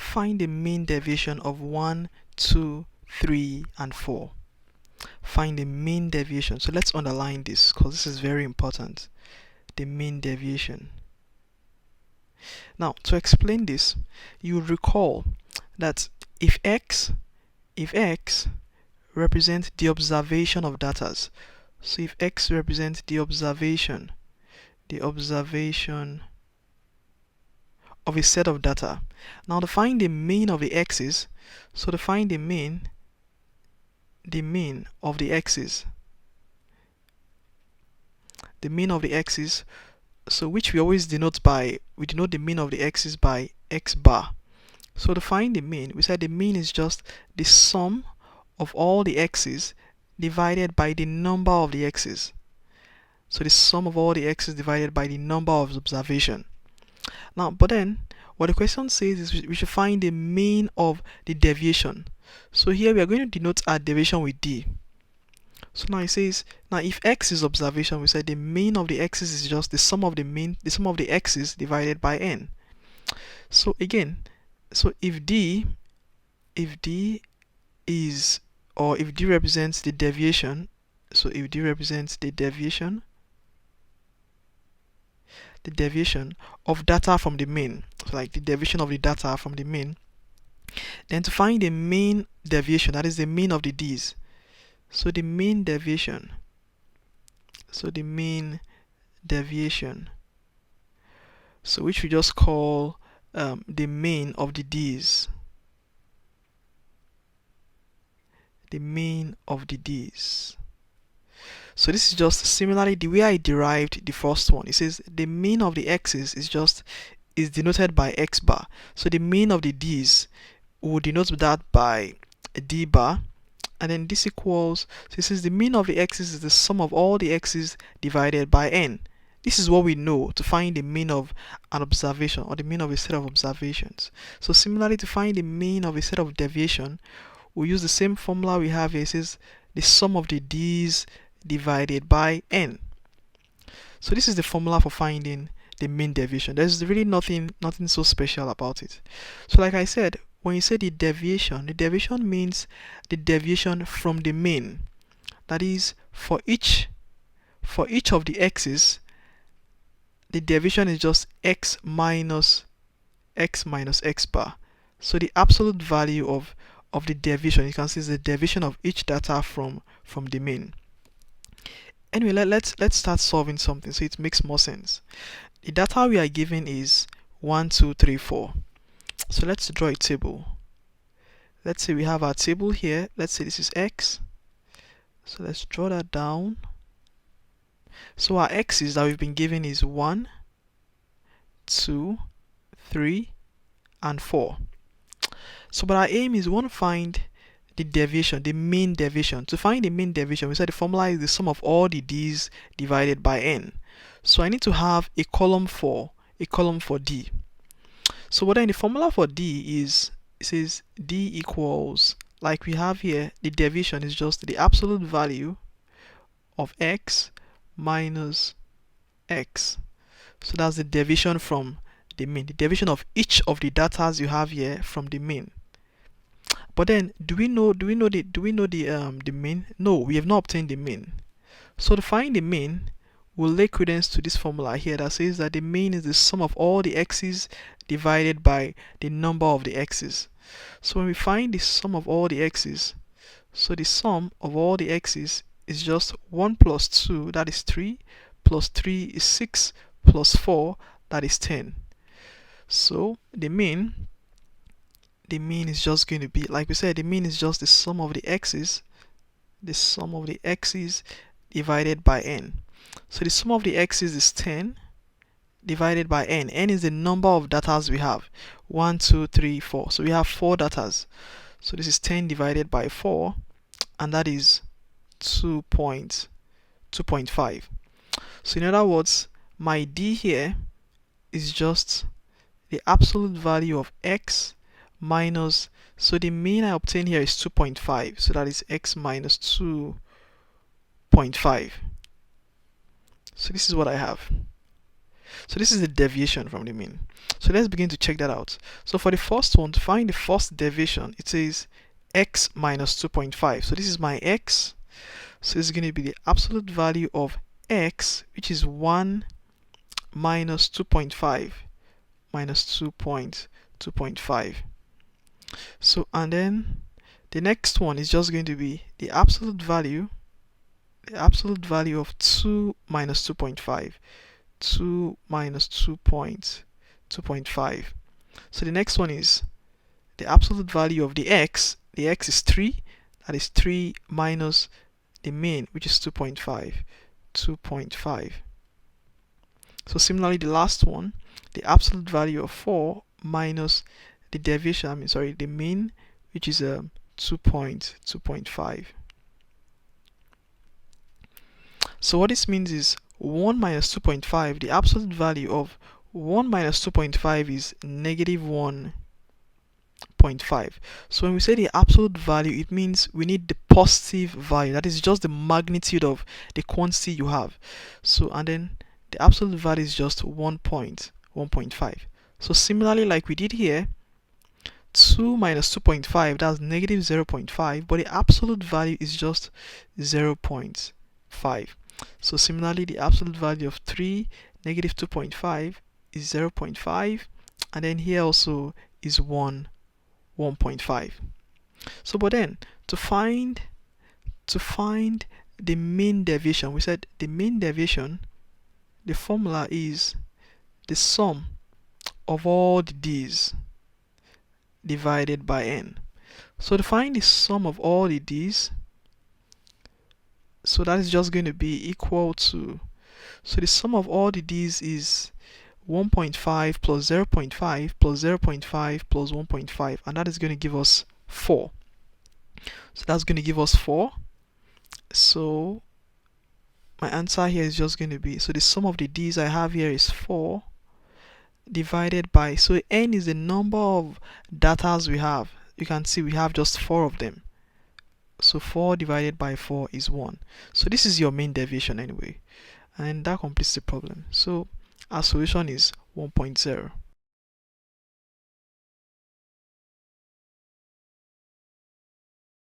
find the mean deviation of 1, 2, 3, and 4. Find the mean deviation. So let's underline this because this is very important. The mean deviation. Now, to explain this, you recall that if x represents the observation of data, so if x represents the observation of a set of data. Now to find the mean of the x's, so to find the mean of the x's, so which we always denote by, we denote the mean of the x's by x bar. So to find the mean, we said the mean is just the sum of all the x's divided by the number of the x's. So the sum of all the x's divided by the number of observation. Now, but then what the question says is we should find the mean of the deviation. So here we are going to denote our deviation with d. So now it says, now if x is observation, we said the mean of the x's is just the sum of the x's divided by n. So again, so if d is, or if d represents the deviation, so if d represents the deviation of data from the mean, so like the deviation of the data from the mean, then to find the mean deviation, that is the mean of the d's, so the mean deviation, so which we just call the mean of the d's, So this is just similarly the way I derived the first one. It says the mean of the x's is denoted by x bar. So the mean of the d's, we will denote that by d bar, and then this equals, so it says the mean of the x's is the sum of all the x's divided by n. This is what we know to find the mean of an observation, or the mean of a set of observations. So similarly, to find the mean of a set of deviation, we use the same formula we have here. It says the sum of the d's divided by n. So this is the formula for finding the mean deviation. There's really nothing so special about it. So like I said, when you say the deviation means the deviation from the mean. That is, for each of the x's, the deviation is just x minus x bar. So the absolute value of the deviation, you can see, is the deviation of each data from the mean. Anyway, let's start solving something so it makes more sense. The data we are given is 1, 2, 3, 4. So let's draw a table. Let's say we have our table here. Let's say this is x. So let's draw that down. So our x's that we've been given is 1, 2, 3, and 4. So but our aim is we want to find the deviation, the mean deviation. To find the mean deviation, we said the formula is the sum of all the d's divided by n. So I need to have a column for d. So what then the formula for d is, it says d equals, like we have here, the deviation is just the absolute value of x minus x. So that's the deviation from the mean, the deviation of each of the data you have here from the mean. But then, do we know the mean? No, we have not obtained the mean. So to find the mean, we'll lay credence to this formula here that says that the mean is the sum of all the x's divided by the number of the x's. So when we find the sum of all the x's, so the sum of all the x's is just 1 plus 2, that is 3, plus 3 is 6, plus 4, that is 10. So the mean is just going to be, like we said, the mean is just the sum of the x's divided by n. So the sum of the x's is 10 divided by n. N is the number of datas we have. 1, 2, 3, 4. So we have 4 datas. So this is 10 divided by 4, and that is 2.5. So in other words, my d here is just the absolute value of x minus, so the mean I obtain here is 2.5, so that is x minus 2.5. So this is what I have. So this is the deviation from the mean. So let's begin to check that out. So for the first one, to find the first deviation, it says x minus 2.5. So this is my x. So this is going to be the absolute value of x, which is 1 minus 2.5 minus 2.5. So, and then the next one is just going to be the absolute value of 2 minus 2.5. 2 minus 2.5. So the next one is the absolute value of the x. The x is 3. That is 3 minus the mean, which is 2.5. 2.5. So similarly, the last one, the absolute value of 4 minus the deviation, the mean, which is 2.5. So what this means is 1 minus 2.5, the absolute value of 1 minus 2.5 is negative 1.5. So when we say the absolute value, it means we need the positive value. That is just the magnitude of the quantity you have. So, and then the absolute value is just 1.5. So similarly, like we did here, 2 minus 2.5, that's negative 0.5, but the absolute value is just 0.5. So similarly, the absolute value of 3 negative 2.5 is 0.5, and then here also is 1.5. So but then to find the mean deviation, we said the mean deviation, the formula is the sum of all the d's divided by n. So to find the sum of all the d's, so that is just going to be equal to, so the sum of all the d's is 1.5 plus 0.5 plus 0.5 plus 1.5, and that is going to give us 4. So that's going to give us 4. So my answer here is just going to be, so the sum of the d's I have here is 4 divided by, so n is the number of datas we have. You can see we have just 4 of them. So 4 divided by 4 is 1. So this is your mean deviation anyway. And that completes the problem. So our solution is 1.0.